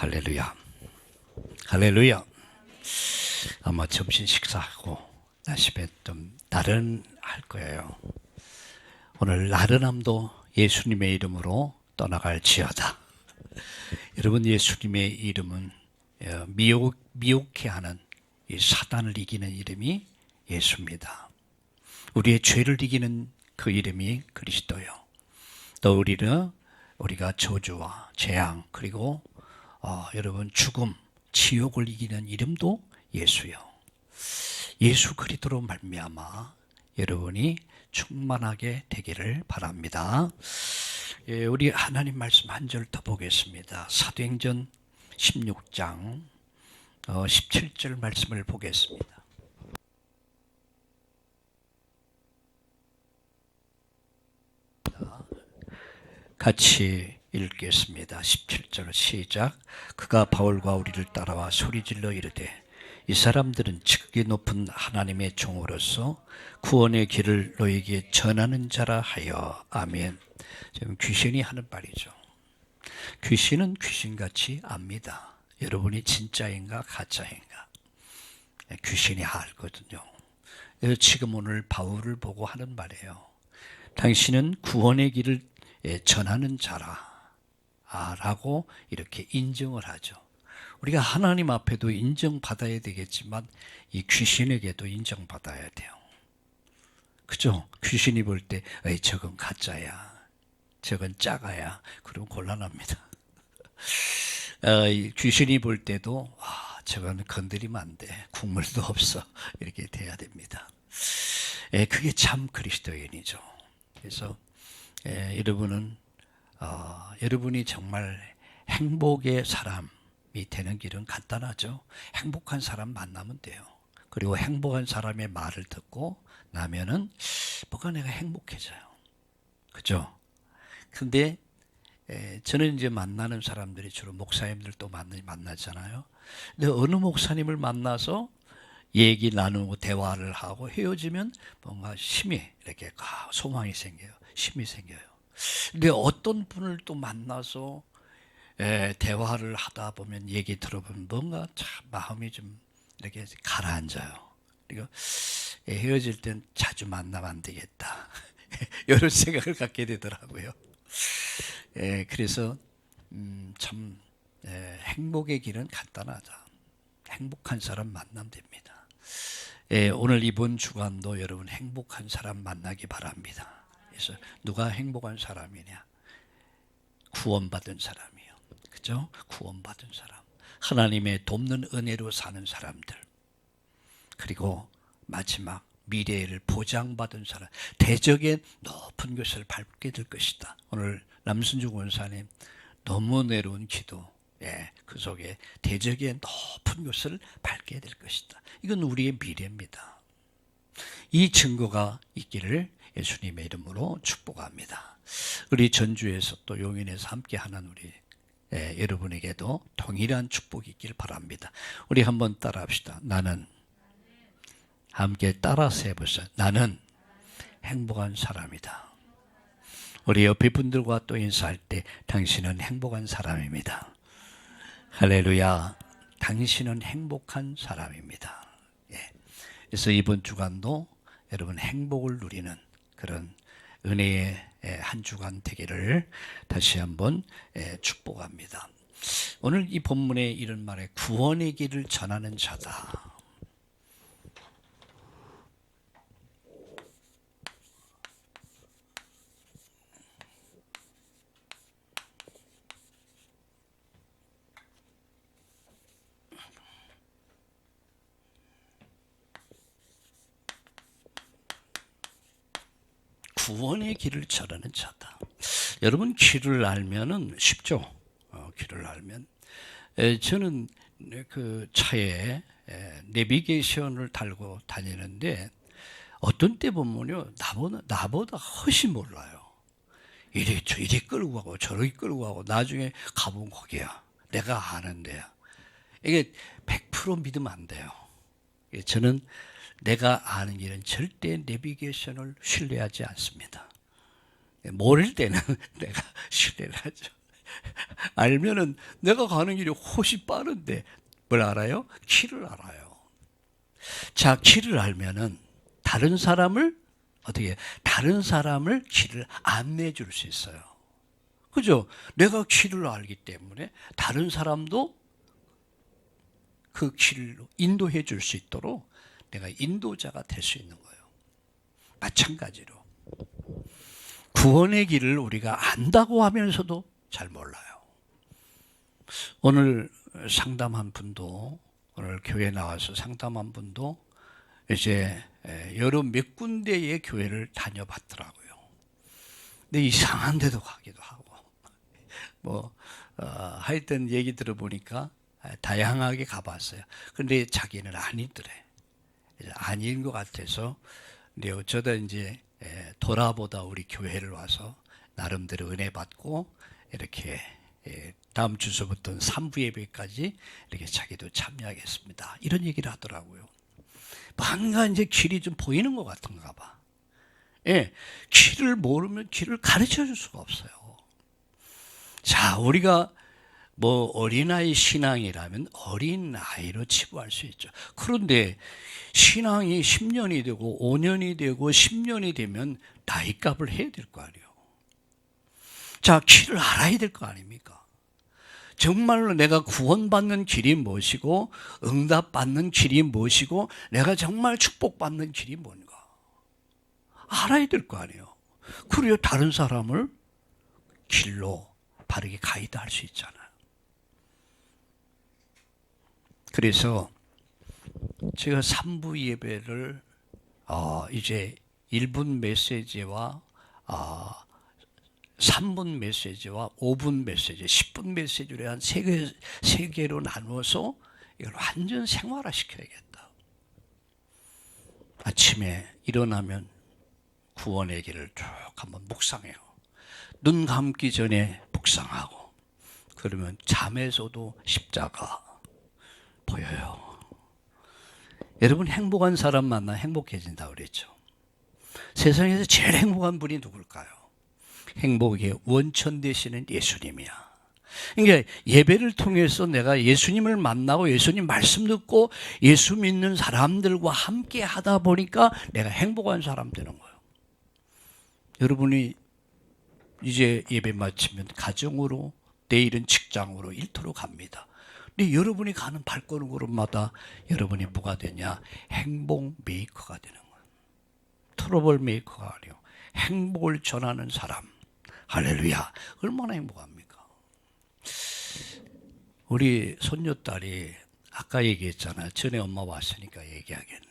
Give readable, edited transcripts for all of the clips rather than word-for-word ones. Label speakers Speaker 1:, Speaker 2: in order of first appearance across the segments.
Speaker 1: 할렐루야. 할렐루야. 아마 점심 식사하고 나시면 좀 나른할 거예요. 오늘 나른함도 예수님의 이름으로 떠나갈지어다. 여러분, 예수님의 이름은 미혹해 하는 이 사단을 이기는 이름이 예수입니다. 우리의 죄를 이기는 그 이름이 그리스도요. 또 우리가 저주와 재앙 그리고 여러분 죽음, 지옥을 이기는 이름도 예수요. 예수 그리스도로 말미암아 여러분이 충만하게 되기를 바랍니다. 우리 하나님 말씀 한 절 더 보겠습니다. 사도행전 16장 17절 말씀을 보겠습니다. 같이 읽겠습니다. 17절 시작. 그가 바울과 우리를 따라와 소리질러 이르되 이 사람들은 지극히 높은 하나님의 종으로서 구원의 길을 너에게 전하는 자라 하여. 아멘. 지금 귀신이 하는 말이죠. 귀신은 귀신같이 압니다. 여러분이 진짜인가 가짜인가 귀신이 알거든요. 그래서 지금 오늘 바울을 보고 하는 말이에요. 당신은 구원의 길을 전하는 자라 라고 이렇게 인정을 하죠. 우리가 하나님 앞에도 인정받아야 되겠지만 이 귀신에게도 인정받아야 돼요. 그죠? 귀신이 볼 때 저건 가짜야, 저건 짜가야, 그러면 곤란합니다. 귀신이 볼 때도 저건 건드리면 안 돼, 국물도 없어, 이렇게 돼야 됩니다. 그게 참 그리스도인이죠. 그래서 여러분이 정말 행복의 사람이 되는 길은 간단하죠. 행복한 사람 만나면 돼요. 그리고 행복한 사람의 말을 듣고 나면은 뭐가 내가 행복해져요. 그죠? 근데 저는 이제 만나는 사람들이 주로 목사님들도 만나잖아요. 근데 어느 목사님을 만나서 얘기 나누고 대화를 하고 헤어지면 뭔가 힘이 이렇게 소망이 생겨요. 힘이 생겨요. 근데 어떤 분을 또 만나서 대화를 하다 보면 얘기 들어보면 뭔가 참 마음이 좀 이렇게 가라앉아요. 그리고 헤어질 땐 자주 만나면 안 되겠다. 이런 생각을 갖게 되더라고요. 그래서 참 행복의 길은 간단하다. 행복한 사람 만나면 됩니다. 오늘 이번 주간도 여러분 행복한 사람 만나기 바랍니다. 그래서 누가 행복한 사람이냐? 구원받은 사람이요. 그죠? 구원받은 사람. 하나님의 돕는 은혜로 사는 사람들. 그리고 마지막 미래를 보장받은 사람. 대적의 높은 것을 밟게 될 것이다. 오늘 남순중 원사님 너무 은혜로운 기도. 그 속에 대적의 높은 것을 밟게 될 것이다. 이건 우리의 미래입니다. 이 증거가 있기를 예수님의 이름으로 축복합니다. 우리 전주에서 또 용인에서 함께하는 우리 여러분에게도 동일한 축복이 있길 바랍니다. 우리 한번 따라합시다. 나는, 함께 따라서 해보세요. 나는 행복한 사람이다. 우리 옆에 분들과 또 인사할 때 당신은 행복한 사람입니다. 할렐루야. 당신은 행복한 사람입니다. 그래서 이번 주간도 여러분 행복을 누리는 그런 은혜의 한 주간 되기를 다시 한번 축복합니다. 오늘 이 본문에 이런 말에 구원의 길을 전하는 자다. 구원의 길을 전하는 자다. 여러분 길을 알면은 쉽죠. 길을 알면 저는 그 차에 내비게이션을 달고 다니는데 어떤 때 보면요 나보다 훨씬 몰라요. 이리 끌고 가고 저리 끌고 가고 나중에 가보면 거기야. 내가 아는데요. 이게 100% 믿으면 안 돼요. 저는 내가 아는 길은 절대 내비게이션을 신뢰하지 않습니다. 모를 때는 내가 신뢰를 하죠. 알면은 내가 가는 길이 훨씬 빠른데 뭘 알아요? 길을 알아요. 자, 길을 알면은 다른 사람을 길을 안내해 줄 수 있어요. 그죠? 내가 길을 알기 때문에 다른 사람도 그 길로 인도해 줄 수 있도록 내가 인도자가 될 수 있는 거예요. 마찬가지로 구원의 길을 우리가 안다고 하면서도 잘 몰라요. 오늘 상담한 분도, 오늘 교회 나와서 상담한 분도 이제 여러 몇 군데의 교회를 다녀봤더라고요. 근데 이상한 데도 가기도 하고 하여튼 얘기 들어보니까 다양하게 가봤어요. 근데 자기는 아니더래. 아닌 것 같아서 근데 어쩌다 이제 돌아보다 우리 교회를 와서 나름대로 은혜 받고 이렇게 다음 주소부터 3부 예배까지 이렇게 자기도 참여하겠습니다. 이런 얘기를 하더라고요. 뭔가 이제 길이 좀 보이는 것 같은가 봐. 예, 길을 모르면 길을 가르쳐 줄 수가 없어요. 자, 우리가 어린아이 신앙이라면 어린아이로 치부할 수 있죠. 그런데 신앙이 10년이 되고 5년이 되고 10년이 되면 나이값을 해야 될 거 아니에요. 자, 길을 알아야 될 거 아닙니까? 정말로 내가 구원받는 길이 무엇이고 응답받는 길이 무엇이고 내가 정말 축복받는 길이 뭔가 알아야 될 거 아니에요. 그래야 다른 사람을 길로 바르게 가이드할 수 있잖아요. 그래서 제가 3부 예배를 이제 1분 메시지와 3분 메시지와 5분 메시지, 10분 메시지를 한 3개로 나누어서 이걸 완전 생활화시켜야겠다. 아침에 일어나면 구원의 길을 쭉 한번 묵상해요. 눈 감기 전에 묵상하고 그러면 잠에서도 십자가 보여요. 여러분 행복한 사람 만나 행복해진다고 그랬죠. 세상에서 제일 행복한 분이 누굴까요? 행복의 원천 되시는 예수님이야. 그러니까 예배를 통해서 내가 예수님을 만나고 예수님 말씀 듣고 예수 믿는 사람들과 함께 하다 보니까 내가 행복한 사람 되는 거예요. 여러분이 이제 예배 마치면 가정으로, 내일은 직장으로, 일터로 갑니다. 근데 여러분이 가는 발걸음마다 여러분이 뭐가 되냐? 행복 메이커가 되는 거예요. 트러블 메이커가 아니에요. 행복을 전하는 사람. 할렐루야. 얼마나 행복합니까? 우리 손녀딸이 아까 얘기했잖아요. 전에 엄마 왔으니까 얘기하겠네.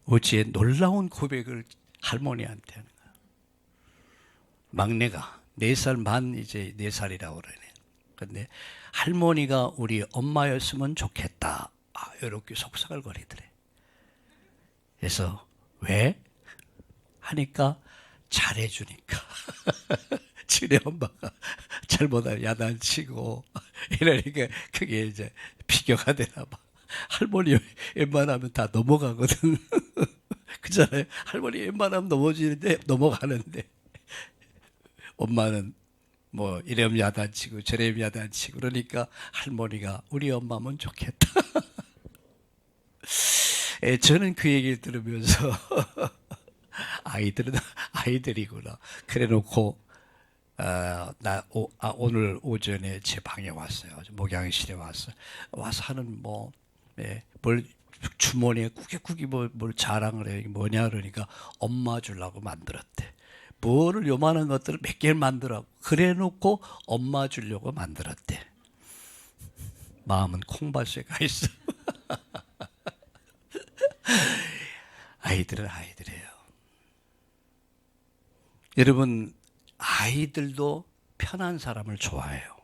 Speaker 1: 어제 놀라운 고백을 할머니한테 하는 거야. 막내가 4살 만 이제 4살이라고 그러네. 근데 할머니가 우리 엄마였으면 좋겠다. 이렇게 속삭을 거리더래. 그래서 왜? 하니까 잘해주니까. 지네 엄마가 잘못하면 야단치고 이러니까 그게 이제 비교가 되나 봐. 할머니 웬만하면 다 넘어가거든. 그잖아요. 할머니 웬만하면 넘어가는데 엄마는 이러면 야단치고 저러면 야단치고 그러니까 할머니가 우리 엄마면 좋겠다. 저는 그 얘기를 들으면서 아이들은 아이들이구나. 그래 놓고 오늘 오전에 제 방에 왔어요. 목양실에 와서 하는 뭘 주머니에 꾸깃꾸깃 뭘 자랑을 해. 뭐냐 그러니까 엄마 주려고 만들었대. 뭐를 요만한 것들을 몇 개를 만들어 그래 놓고 엄마 주려고 만들었대. 마음은 콩밭에 가 있어. 아이들은 아이들이에요. 여러분 아이들도 편한 사람을 좋아해요.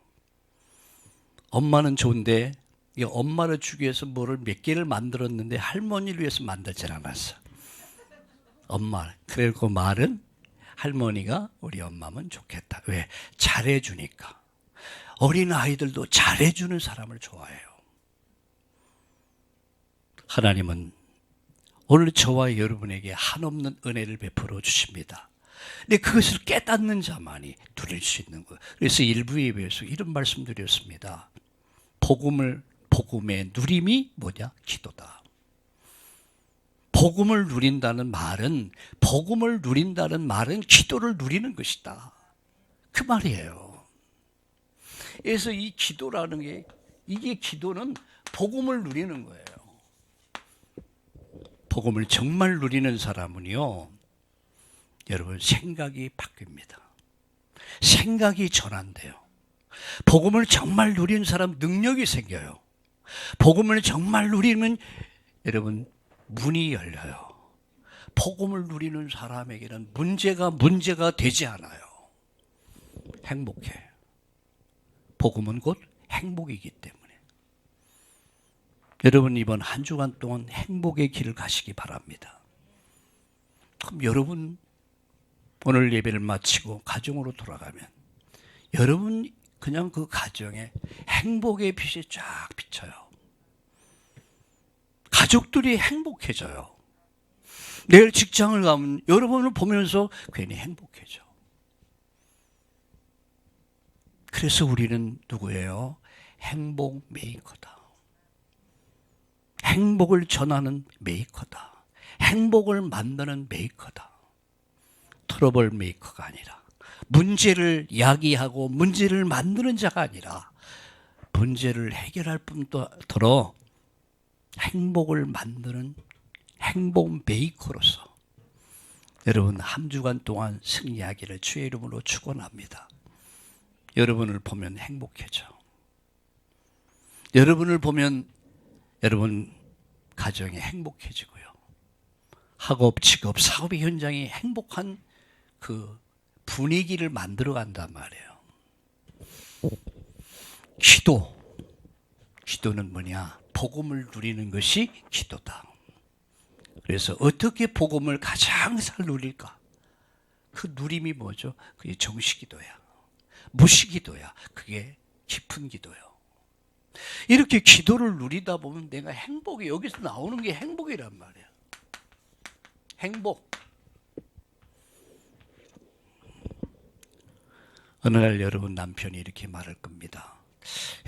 Speaker 1: 엄마는 좋은데 엄마를 주기 위해서 뭐를 몇 개를 만들었는데 할머니를 위해서 만들질 않았어. 엄마. 그리고 말은 할머니가 우리 엄마면 좋겠다. 왜? 잘해주니까. 어린 아이들도 잘해주는 사람을 좋아해요. 하나님은 오늘 저와 여러분에게 한없는 은혜를 베풀어 주십니다. 근데 그것을 깨닫는 자만이 누릴 수 있는 거예요. 그래서 일부 예배에서 이런 말씀 드렸습니다. 복음의 누림이 뭐냐? 기도다. 복음을 누린다는 말은 기도를 누리는 것이다. 그 말이에요. 그래서 이 기도라는 게, 이게 기도는 복음을 누리는 거예요. 복음을 정말 누리는 사람은요, 여러분 생각이 바뀝니다. 생각이 전환돼요. 복음을 정말 누리는 사람 능력이 생겨요. 복음을 정말 누리면 여러분 문이 열려요. 복음을 누리는 사람에게는 문제가 되지 않아요. 행복해. 복음은 곧 행복이기 때문에. 여러분 이번 한 주간 동안 행복의 길을 가시기 바랍니다. 그럼 여러분 오늘 예배를 마치고 가정으로 돌아가면 여러분 그냥 그 가정에 행복의 빛이 쫙 비쳐요. 가족들이 행복해져요. 내일 직장을 가면 여러분을 보면서 괜히 행복해져. 그래서 우리는 누구예요? 행복 메이커다. 행복을 전하는 메이커다. 행복을 만드는 메이커다. 트러블 메이커가 아니라, 문제를 야기하고 문제를 만드는 자가 아니라 문제를 해결할 뿐더러 행복을 만드는 행복 메이커로서 여러분 한 주간 동안 승리하기를 주의 이름으로 축원합니다. 여러분을 보면 행복해져. 여러분을 보면 여러분 가정이 행복해지고요. 학업, 직업, 사업의 현장이 행복한 그 분위기를 만들어 간단 말이에요. 기도는 뭐냐? 복음을 누리는 것이 기도다. 그래서 어떻게 복음을 가장 잘 누릴까? 그 누림이 뭐죠? 그게 정시기도야. 무시기도야. 그게 깊은 기도요. 이렇게 기도를 누리다 보면 내가 행복이, 여기서 나오는 게 행복이란 말이야. 행복. 어느 날 여러분 남편이 이렇게 말할 겁니다.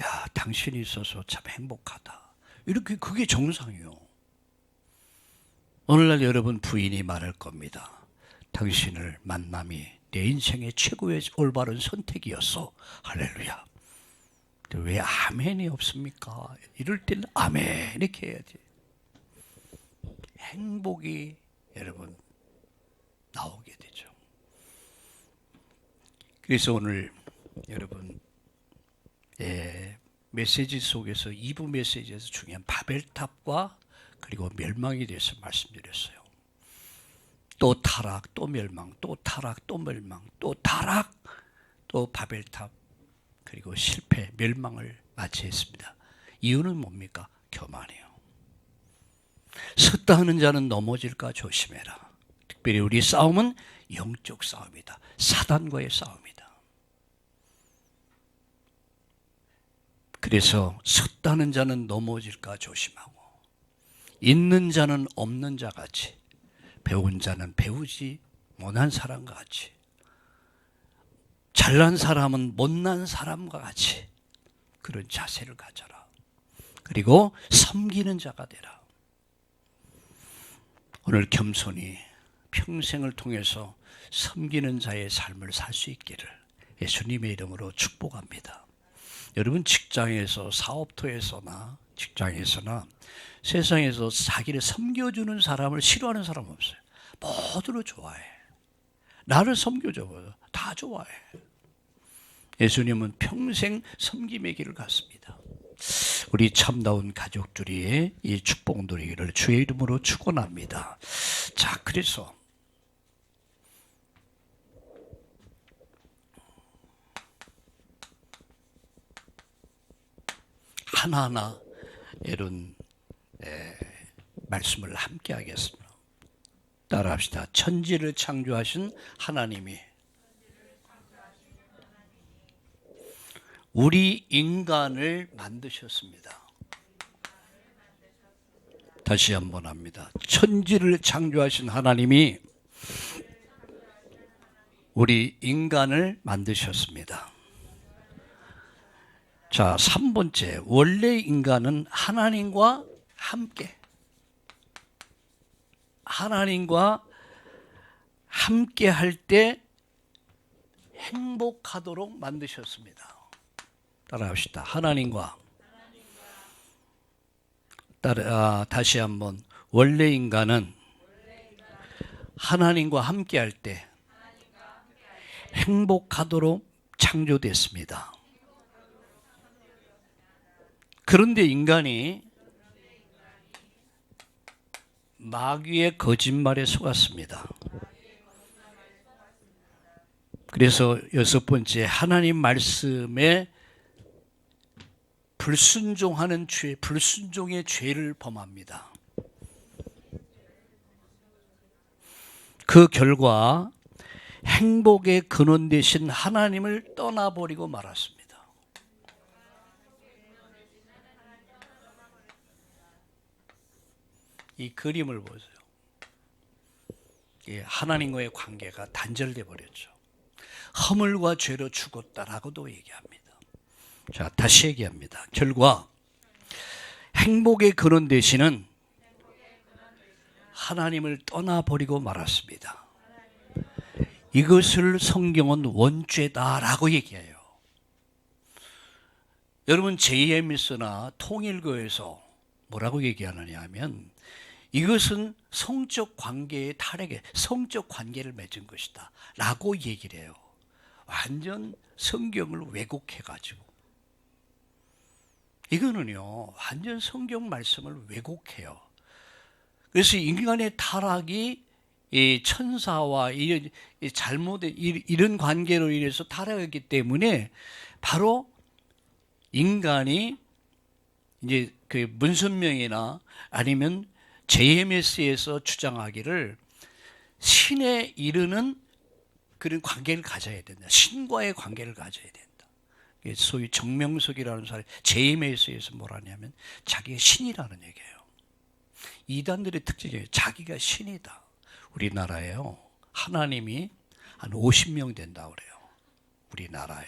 Speaker 1: 야, 당신이 있어서 참 행복하다. 이렇게 그게 정상이요. 어느 날 여러분 부인이 말할 겁니다. 당신을 만남이 내 인생의 최고의 올바른 선택이었어. 할렐루야. 왜 아멘이 없습니까? 이럴 때는 아멘 이렇게 해야지. 행복이 여러분 나오게 되죠. 그래서 오늘 여러분 메시지 속에서 2부 메시지에서 중요한 바벨탑과 그리고 멸망에 대해서 말씀드렸어요. 또 타락, 또 멸망, 또 타락, 또 멸망, 또 타락, 또 바벨탑, 그리고 실패, 멸망을 맞이했습니다. 이유는 뭡니까? 교만이에요. 섰다 하는 자는 넘어질까 조심해라. 특별히 우리 싸움은 영적 싸움이다. 사단과의 싸움이다. 그래서 섰다는 자는 넘어질까 조심하고, 있는 자는 없는 자 같이, 배운 자는 배우지 못한 사람과 같이, 잘난 사람은 못난 사람과 같이 그런 자세를 가져라. 그리고 섬기는 자가 되라. 오늘 겸손히 평생을 통해서 섬기는 자의 삶을 살 수 있기를 예수님의 이름으로 축복합니다. 여러분 직장에서, 사업터에서나 직장에서나 세상에서 자기를 섬겨주는 사람을 싫어하는 사람 없어요. 모두를 좋아해. 나를 섬겨줘. 다 좋아해. 예수님은 평생 섬김의 길을 갔습니다. 우리 참다운 가족들이 이 축복 누리기를 주의 이름으로 축원합니다. 자, 그래서 하나하나 이런 말씀을 함께 하겠습니다. 따라합시다. 천지를 창조하신 하나님이 우리 인간을 만드셨습니다. 다시 한번 합니다. 천지를 창조하신 하나님이 우리 인간을 만드셨습니다. 자, 3번째. 원래 인간은 하나님과 함께 할 때 행복하도록 만드셨습니다. 따라합시다. 다시 한번. 원래 인간은 하나님과 함께 할 때 행복하도록 창조됐습니다. 그런데 인간이 마귀의 거짓말에 속았습니다. 그래서 6번째, 하나님 말씀에 불순종하는 불순종의 죄를 범합니다. 그 결과 행복의 근원 되신 하나님을 떠나버리고 말았습니다. 이 그림을 보세요. 하나님과의 관계가 단절돼 버렸죠. 허물과 죄로 죽었다라고도 얘기합니다. 자, 다시 얘기합니다. 결과 행복의 근원 되시는 하나님을 떠나버리고 말았습니다. 이것을 성경은 원죄다라고 얘기해요. 여러분, JMS나 통일교에서 뭐라고 얘기하느냐 하면 이것은 성적 관계의 타락에 성적 관계를 맺은 것이다 라고 얘기를 해요. 완전 성경을 왜곡해가지고. 이거는요, 완전 성경 말씀을 왜곡해요. 그래서 인간의 타락이 이 천사와 이 잘못된 이런 관계로 인해서 타락했기 때문에 바로 인간이 이제 그 문선명이나 아니면 JMS에서 주장하기를 신에 이르는 그런 관계를 가져야 된다. 신과의 관계를 가져야 된다. 소위 정명석이라는 사람이 JMS에서 뭐라냐면 자기가 신이라는 얘기예요. 이단들의 특징이에요. 자기가 신이다. 우리나라에요, 하나님이 한 50명 된다고 그래요. 우리나라에.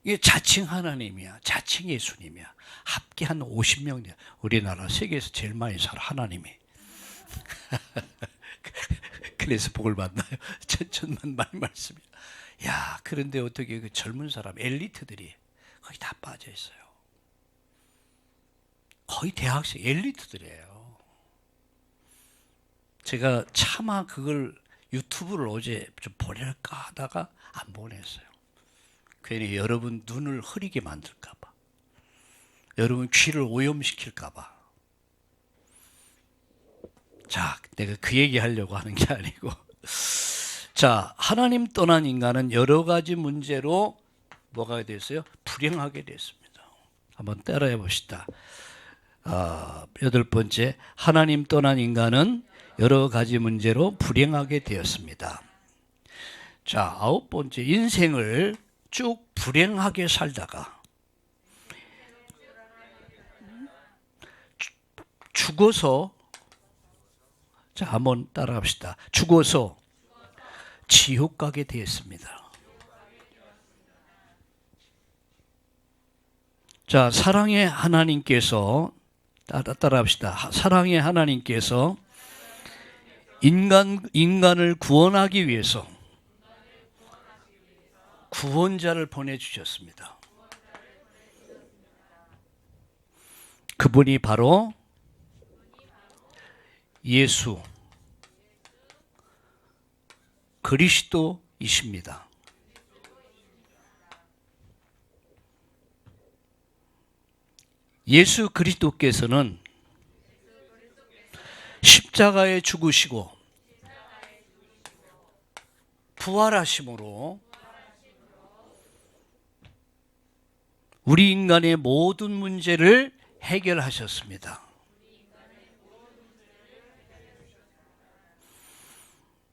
Speaker 1: 이게 자칭 하나님이야. 자칭 예수님이야. 합계 한 50명 돼. 우리나라 세계에서 제일 많이 살아, 하나님이. 그래서 복을 받나요? 천만 많이 말씀이야. 야, 그런데 어떻게 그 젊은 사람, 엘리트들이 거의 다 빠져 있어요. 거의 대학생, 엘리트들이에요. 제가 차마 그걸 유튜브를 어제 좀 보낼까 하다가 안 보냈어요. 괜히 여러분 눈을 흐리게 만들까봐, 여러분 귀를 오염시킬까봐. 자, 내가 그 얘기 하려고 하는 게 아니고, 자, 하나님 떠난 인간은 여러 가지 문제로 뭐가 됐어요? 불행하게 됐습니다. 한번 따라해 봅시다. 8번째, 하나님 떠난 인간은 여러 가지 문제로 불행하게 되었습니다. 자, 9번째, 인생을 쭉 불행하게 살다가 죽어서, 자, 한번 따라합시다. 죽어서 지옥 가게 되었습니다. 자, 사랑의 하나님께서, 따라합시다. 사랑의 하나님께서 인간을 구원하기 위해서 구원자를 보내주셨습니다. 그분이 바로 예수 그리스도이십니다. 예수 그리스도께서는 십자가에 죽으시고 부활하심으로 우리 인간의 모든 문제를 해결하셨습니다.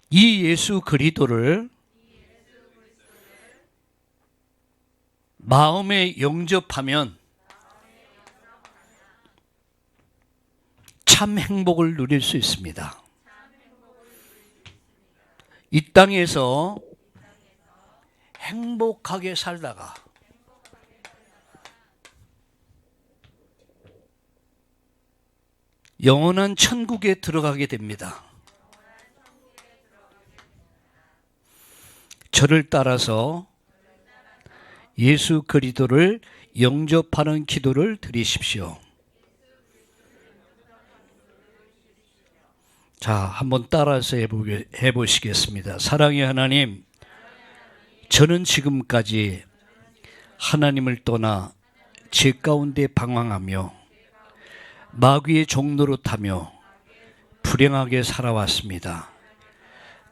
Speaker 1: 이 예수 그리스도를 마음에 영접하면 참 행복을 누릴 수 있습니다. 이 땅에서 행복하게 살다가 영원한 천국에 들어가게 됩니다. 저를 따라서 예수 그리스도를 영접하는 기도를 드리십시오. 자, 한번 따라서 해보시겠습니다. 사랑의 하나님, 저는 지금까지 하나님을 떠나 죄 가운데 방황하며 마귀의 종노릇 타며 불행하게 살아왔습니다.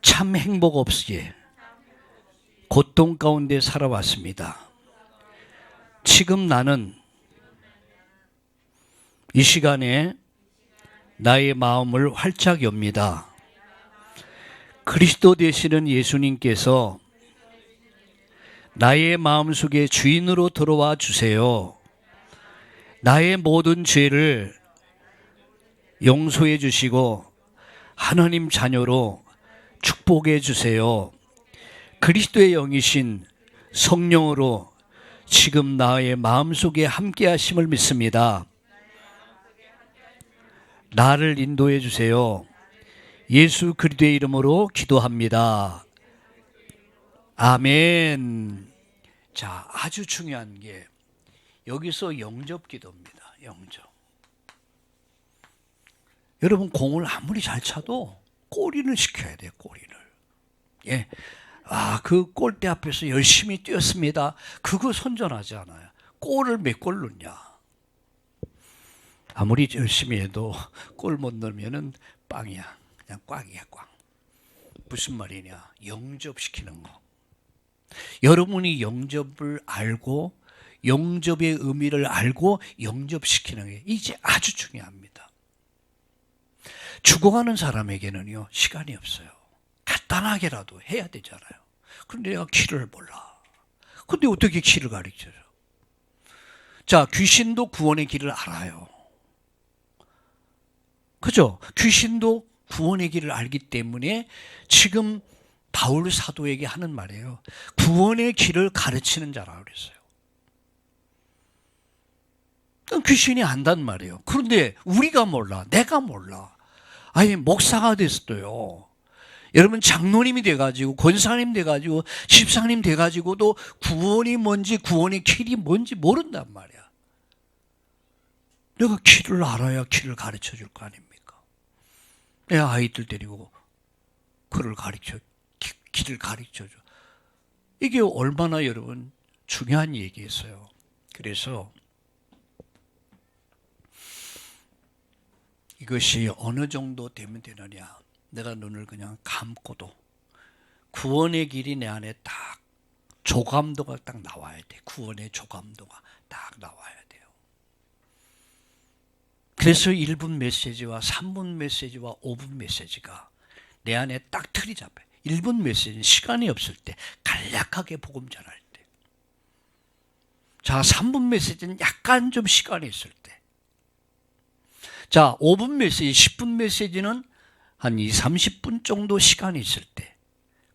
Speaker 1: 참 행복 없이 고통 가운데 살아왔습니다. 지금 나는 이 시간에 나의 마음을 활짝 엽니다. 그리스도 되시는 예수님께서 나의 마음속에 주인으로 들어와 주세요. 나의 모든 죄를 용서해 주시고 하나님 자녀로 축복해 주세요. 그리스도의 영이신 성령으로 지금 나의 마음속에 함께 하심을 믿습니다. 나를 인도해 주세요. 예수 그리스도의 이름으로 기도합니다. 아멘. 자, 아주 중요한 게 여기서 영접 기도입니다. 영접. 여러분, 공을 아무리 잘 차도 골인을 시켜야 돼요. 골인을. 예. 그 골대 앞에서 열심히 뛰었습니다. 그거 선전하지 않아요. 골을 몇 골 넣냐. 아무리 열심히 해도 골 못 넣으면은 빵이야. 그냥 꽝이야, 꽝. 무슨 말이냐. 영접시키는 거. 여러분이 영접을 알고 영접의 의미를 알고 영접시키는 게 이제 아주 중요합니다. 죽어가는 사람에게는요, 시간이 없어요. 간단하게라도 해야 되잖아요. 그런데 내가 길을 몰라. 근데 어떻게 길을 가르쳐줘? 자, 귀신도 구원의 길을 알아요. 그죠? 귀신도 구원의 길을 알기 때문에 지금 바울 사도에게 하는 말이에요. 구원의 길을 가르치는 자라고 그랬어요. 귀신이 안단 말이에요. 그런데 우리가 몰라. 내가 몰라. 아니, 목사가 됐어요. 여러분, 장로님이 돼가지고 권사님 돼가지고 집사님 돼가지고도 구원이 뭔지 구원의 길이 뭔지 모른단 말이야. 내가 길을 알아야 길을 가르쳐 줄 거 아닙니까? 내 아이들 데리고 길을 가르쳐 줘. 이게 얼마나 여러분 중요한 얘기였어요. 그래서 이것이 어느 정도 되면 되느냐. 내가 눈을 그냥 감고도 구원의 길이 내 안에 딱 조감도가 딱 나와야 돼. 구원의 조감도가 딱 나와야 돼요. 그래서 1분 메시지와 3분 메시지와 5분 메시지가 내 안에 딱 틀이 잡혀요. 1분 메시지는 시간이 없을 때 간략하게 복음 전할 때. 자, 3분 메시지는 약간 좀 시간이 있을 때. 자, 5분 메시지, 10분 메시지는 한 30분 정도 시간이 있을 때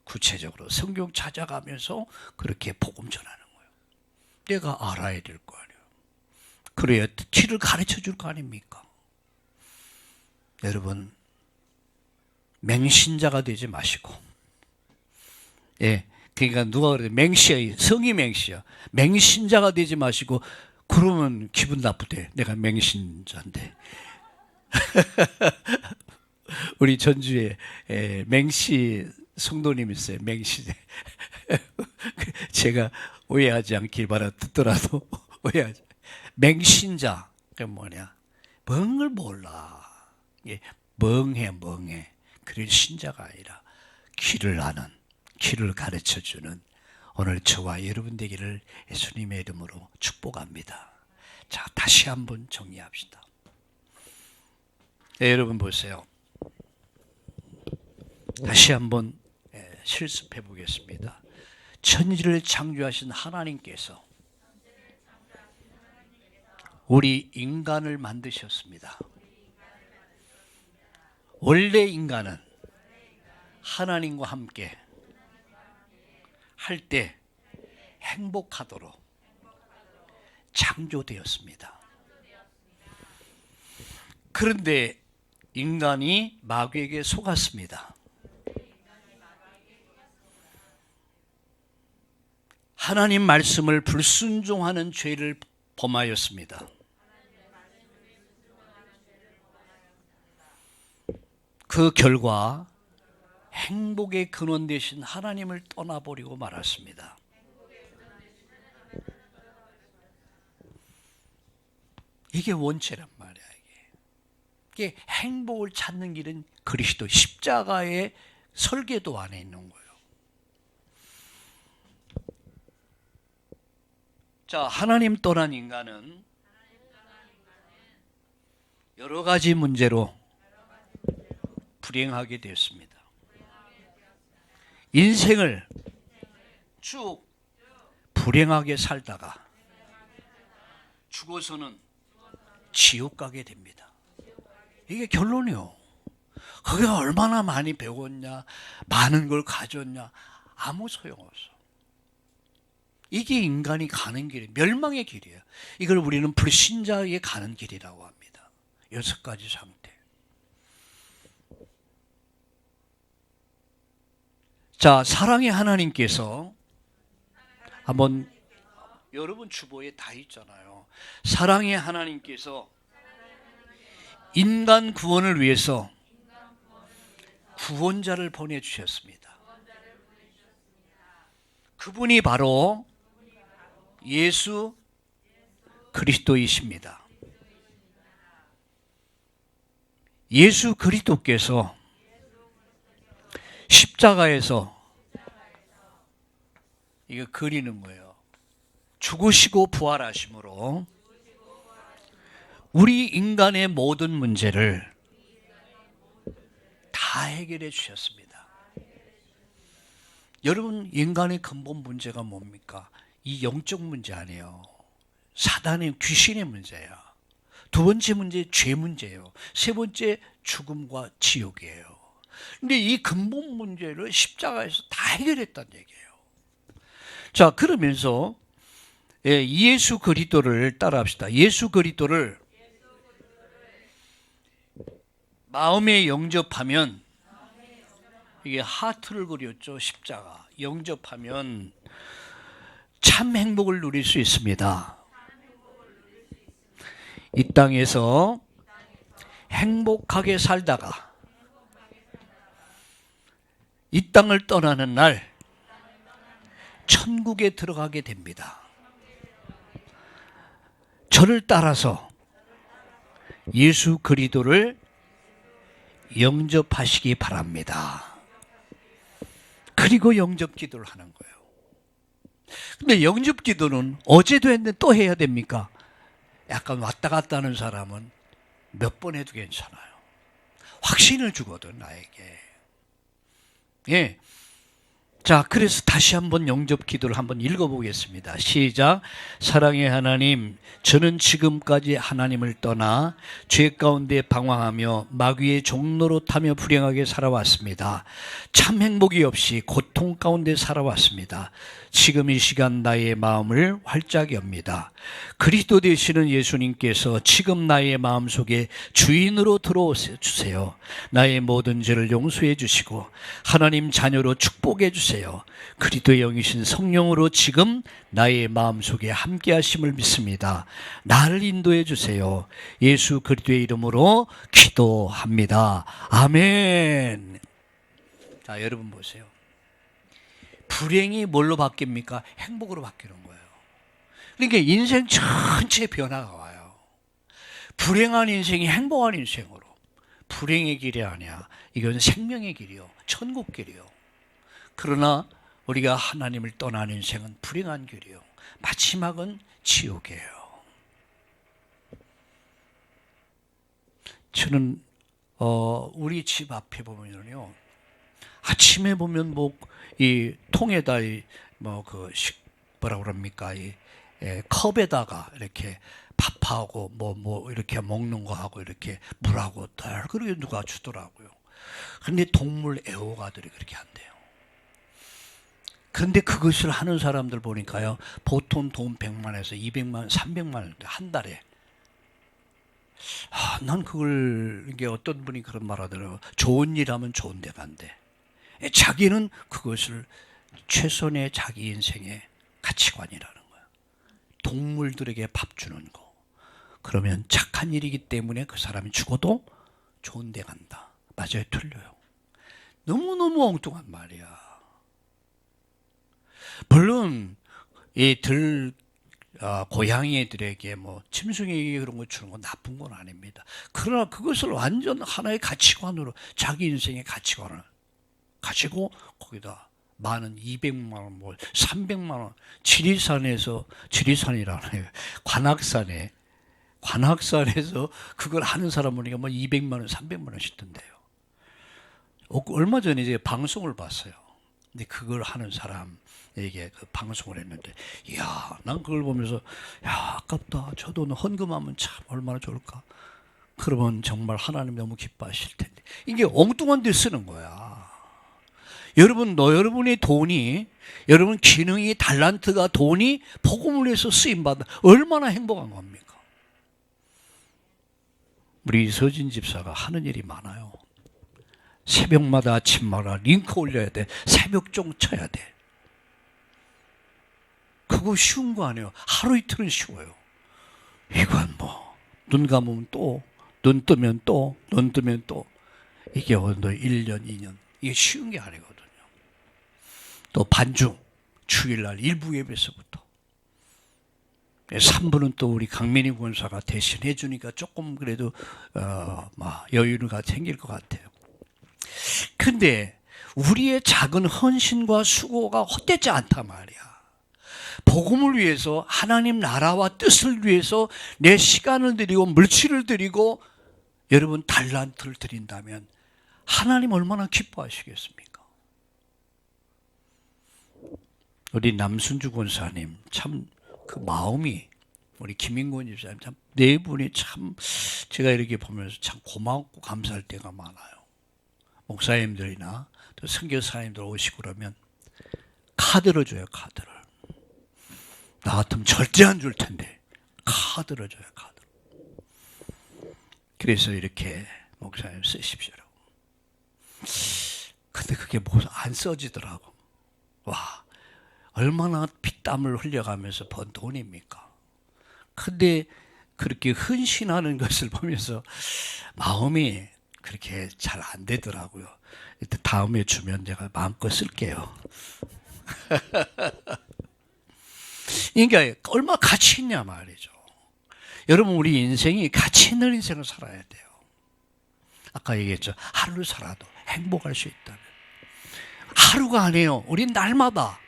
Speaker 1: 구체적으로 성경 찾아가면서 그렇게 복음 전하는 거예요. 내가 알아야 될 거 아니에요. 그래야 길을 가르쳐 줄 거 아닙니까? 여러분, 맹신자가 되지 마시고, 예, 그러니까 누가 그래, 맹시야, 성이 맹시야. 맹신자가 되지 마시고, 그러면 기분 나쁘대. 내가 맹신자인데. 우리 전주에 맹시 성도님 있어요. 맹시. 제가 오해하지 않길 바라 듣더라도 오해하지. 맹신자, 그 뭐냐? 멍을 몰라. 예, 멍해. 그런 신자가 아니라 길을 아는, 길을 가르쳐주는 오늘 저와 여러분 되기를 예수님의 이름으로 축복합니다. 자, 다시 한번 정리합시다. 네, 여러분 보세요. 다시 한번 실습해 보겠습니다. 천지를 창조하신 하나님께서 우리 인간을 만드셨습니다. 원래 인간은 하나님과 함께 할 때 행복하도록 창조되었습니다. 그런데 인간이 마귀에게 속았습니다. 하나님 말씀을 불순종하는 죄를 범하였습니다. 그 결과 행복의 근원 되신 하나님을 떠나버리고 말았습니다. 이게 원죄란 말이야. 이게 행복을 찾는 길은 그리스도 십자가의 설계도 안에 있는 거예요. 자, 하나님 떠난 인간은 여러 가지 문제로 불행하게 되었습니다. 인생을 쭉 불행하게 살다가 죽어서는 지옥 가게 됩니다. 이게 결론이요. 그게 얼마나 많이 배웠냐, 많은 걸 가졌냐, 아무 소용없어. 이게 인간이 가는 길이에요. 멸망의 길이에요. 이걸 우리는 불신자에게 가는 길이라고 합니다. 6가지 상태. 자, 사랑의 하나님께서 한번 여러분 주보에 다 있잖아요. 사랑의 하나님께서 인간 구원을 위해서 구원자를 보내주셨습니다. 그분이 바로 예수 그리스도이십니다. 예수 그리스도께서 십자가에서 이거 그리는 거예요. 죽으시고 부활하심으로 우리 인간의 모든 문제를 다 해결해 주셨습니다. 여러분, 인간의 근본 문제가 뭡니까? 이 영적 문제 아니에요. 사단의 귀신의 문제야. 두 번째 문제 죄 문제예요. 세 번째 죽음과 지옥이에요. 근데 이 근본 문제를 십자가에서 다 해결했다는 얘기예요. 자, 그러면서 예수 그리스도를 따라합시다. 예수 그리스도를 마음에 영접하면, 이게 하트를 그렸죠. 십자가. 영접하면 참 행복을 누릴 수 있습니다. 이 땅에서 행복하게 살다가 이 땅을 떠나는 날 천국에 들어가게 됩니다. 저를 따라서 예수 그리스도를 영접하시기 바랍니다. 그리고 영접 기도를 하는 거예요. 근데 영접 기도는 어제도 했는데 또 해야 됩니까? 약간 왔다 갔다 하는 사람은 몇 번 해도 괜찮아요. 확신을 주거든, 나에게. 예. 자, 그래서 다시 한번 영접 기도를 한번 읽어보겠습니다. 시작. 사랑의 하나님, 저는 지금까지 하나님을 떠나 죄 가운데 방황하며 마귀의 종로로 타며 불행하게 살아왔습니다. 참 행복이 없이 고통 가운데 살아왔습니다. 지금 이 시간 나의 마음을 활짝 엽니다. 그리스도 되시는 예수님께서 지금 나의 마음속에 주인으로 들어오세요. 나의 모든 죄를 용서해 주시고 하나님 자녀로 축복해 주세요. 그리스도의 영이신 성령으로 지금 나의 마음속에 함께 하심을 믿습니다. 나를 인도해 주세요. 예수 그리스도의 이름으로 기도합니다. 아멘. 자, 여러분 보세요. 불행이 뭘로 바뀝니까? 행복으로 바뀌는 거예요. 그러니까 인생 전체 변화가 와요. 불행한 인생이 행복한 인생으로. 불행의 길이 아니야. 이건 생명의 길이요. 천국 길이요. 그러나 우리가 하나님을 떠난 인생은 불행한 길이요. 마지막은 지옥이에요. 저는 우리 집 앞에 보면요, 아침에 보면 이 통에다 뭐라 그럽니까, 이 컵에다가 이렇게 밥하고 뭐 이렇게 먹는 거 하고 이렇게 물하고 다 그렇게 누가 주더라고요. 그런데 동물 애호가들이 그렇게 한대요. 그런데 그것을 하는 사람들 보니까요, 보통 돈 100만에서 200만, 300만 원 한 달에. 난 그걸, 이게 어떤 분이 그런 말 하더라고요. 좋은 일 하면 좋은 데 간대. 자기는 그것을 최선의 자기 인생의 가치관이라는 거야. 동물들에게 밥 주는 거. 그러면 착한 일이기 때문에 그 사람이 죽어도 좋은 데 간다. 맞아요? 틀려요? 너무너무 엉뚱한 말이야. 물론 이 고양이들에게 뭐 짐승에게 그런 거 주는 건 나쁜 건 아닙니다. 그러나 그것을 완전 하나의 가치관으로 자기 인생의 가치관을 가지고 거기다 많은 200만 원, 뭐 300만 원, 지리산이라는 관악산에서 그걸 하는 사람 보니까 뭐 200만 원, 300만 원씩 든대요. 얼마 전에 이제 방송을 봤어요. 근데 그걸 하는 사람에게 그 방송을 했는데, 이야, 난 그걸 보면서, 야, 아깝다. 저 돈 헌금하면 참 얼마나 좋을까. 그러면 정말 하나님 너무 기뻐하실 텐데. 이게 엉뚱한 데 쓰는 거야. 여러분의 돈이, 여러분 기능이, 달란트가, 돈이 복음을 위해서 쓰임받아 얼마나 행복한 겁니까? 우리 서진 집사가 하는 일이 많아요. 새벽마다 아침마다 링크 올려야 돼. 새벽종 쳐야 돼. 그거 쉬운 거 아니에요. 하루 이틀은 쉬워요. 이건 뭐, 눈 감으면 또, 눈 뜨면 또, 눈 뜨면 또. 이게 1년, 2년. 이게 쉬운 게 아니거든요. 또 반중, 주일날 일부 예배서부터. 3부는 또 우리 강민희 권사가 대신해 주니까 조금 그래도, 여유가 생길 것 같아요. 근데 우리의 작은 헌신과 수고가 헛되지 않단 말이야. 복음을 위해서, 하나님 나라와 뜻을 위해서 내 시간을 드리고 물질을 드리고 여러분 달란트를 드린다면 하나님 얼마나 기뻐하시겠습니까? 우리 남순주 권사님 참 그 마음이, 우리 김인권 집사님 참 네 분이 참 제가 이렇게 보면서 참 고맙고 감사할 때가 많아요. 목사님들이나 또 선교사님들 오시고 그러면 카드를 줘요. 카드를. 나 같으면 절대 안 줄 텐데 카드를 줘요. 카드. 그래서 이렇게 목사님 쓰십시오라고. 근데 그게 뭐 안 써지더라고. 와, 얼마나 피땀을 흘려가면서 번 돈입니까? 근데 그렇게 헌신하는 것을 보면서 마음이 그렇게 잘 안 되더라고요. 일단 다음에 주면 제가 마음껏 쓸게요. 그러니까 얼마나 가치 있냐 말이죠. 여러분, 우리 인생이 가치 있는 인생을 살아야 돼요. 아까 얘기했죠. 하루 살아도 행복할 수 있다면. 하루가 아니에요. 우린 날마다.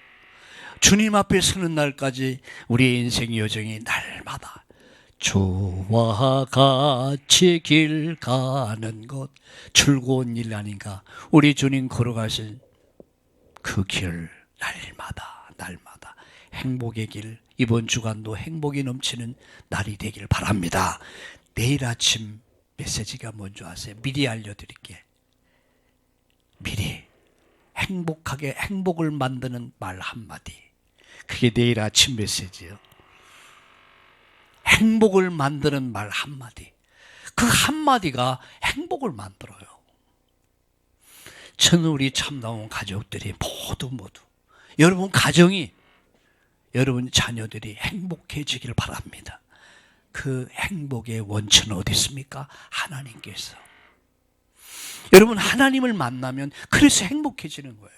Speaker 1: 주님 앞에 서는 날까지 우리의 인생의 여정이 날마다 주와 같이 길 가는 것, 즐거운 일 아닌가. 우리 주님 걸어가신 그 길 날마다 행복의 길, 이번 주간도 행복이 넘치는 날이 되길 바랍니다. 내일 아침 메시지가 뭔지 아세요? 미리 알려드릴게. 미리 행복하게 행복을 만드는 말 한마디. 그게 내일 아침 메시지예요. 행복을 만드는 말 한마디. 그 한마디가 행복을 만들어요. 저는 우리 참다운 가족들이 모두 여러분 가정이, 여러분 자녀들이 행복해지길 바랍니다. 그 행복의 원천은 어디 있습니까? 하나님께서. 여러분 하나님을 만나면 그래서 행복해지는 거예요.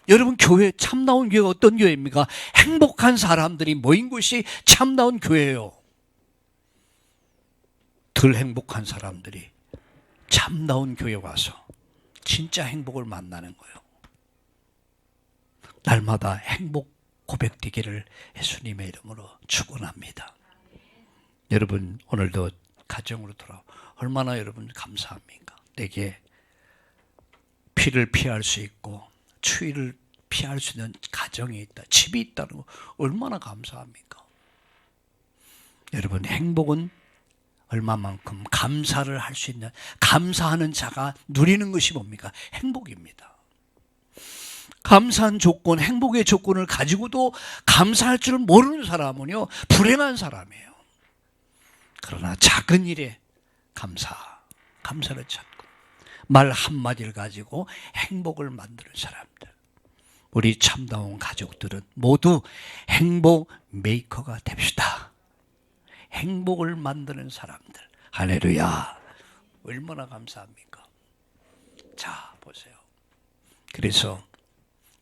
Speaker 1: 여러분 교회, 참다운 교회가 어떤 교회입니까? 행복한 사람들이 모인 곳이 참다운 교회예요. 덜 행복한 사람들이 참다운 교회 와서 진짜 행복을 만나는 거예요. 날마다 행복 고백되기를 예수님의 이름으로 축원합니다. 여러분 오늘도 가정으로 돌아와 얼마나 여러분 감사합니까? 내게 피를 피할 수 있고 추위를 피할 수 있는 가정이 있다, 집이 있다는 거 얼마나 감사합니까? 여러분 행복은 얼마만큼 감사를 할 수 있는, 감사하는 자가 누리는 것이 뭡니까? 행복입니다. 감사한 조건, 행복의 조건을 가지고도 감사할 줄 모르는 사람은요, 불행한 사람이에요. 그러나 작은 일에 감사를 찾고 말 한마디를 가지고 행복을 만드는 사람들, 우리 참다운 가족들은 모두 행복 메이커가 됩시다. 행복을 만드는 사람들. 할렐루야. 얼마나 감사합니까? 자, 보세요. 그래서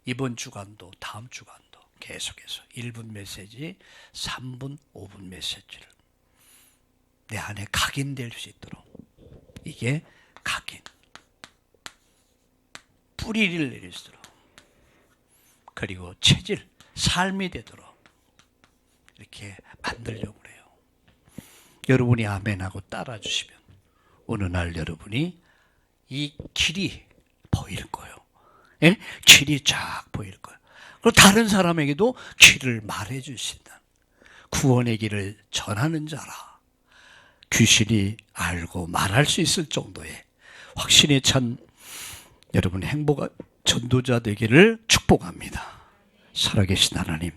Speaker 1: 이번 주간도 다음 주간도 계속해서 1분 메시지, 3분, 5분 메시지를 내 안에 각인될 수 있도록, 이게 각인, 뿌리를 내릴 수 있도록, 그리고 체질, 삶이 되도록 이렇게 만들려고 그래요. 여러분이 아멘하고 따라주시면 어느 날 여러분이 이 길이 보일 거예요. 예? 길이 쫙 보일 거예요. 그리고 다른 사람에게도 길을 말해줄 수 있는, 구원의 길을 전하는 자라. 귀신이 알고 말할 수 있을 정도의 확신에 찬 여러분 행복한 전도자 되기를 축복합니다. 살아계신 하나님,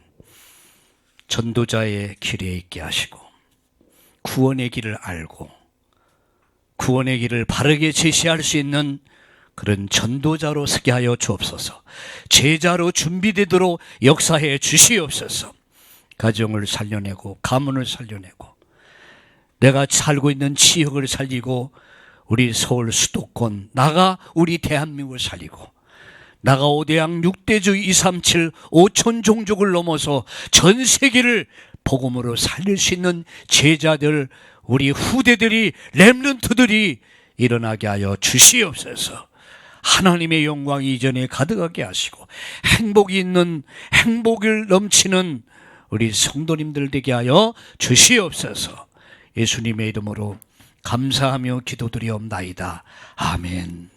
Speaker 1: 전도자의 길에 있게 하시고 구원의 길을 알고 구원의 길을 바르게 제시할 수 있는 그런 전도자로 서게 하여 주옵소서. 제자로 준비되도록 역사해 주시옵소서. 가정을 살려내고 가문을 살려내고 내가 살고 있는 지역을 살리고 우리 서울 수도권, 나가 우리 대한민국을 살리고 나가 5대양 6대주 237 5천 종족을 넘어서 전 세계를 복음으로 살릴 수 있는 제자들, 우리 후대들이, 렘넌트들이 일어나게 하여 주시옵소서. 하나님의 영광이 이전에 가득하게 하시고 행복이 있는, 행복을 넘치는 우리 성도님들 되게 하여 주시옵소서. 예수님의 이름으로 감사하며 기도드리옵나이다. 아멘.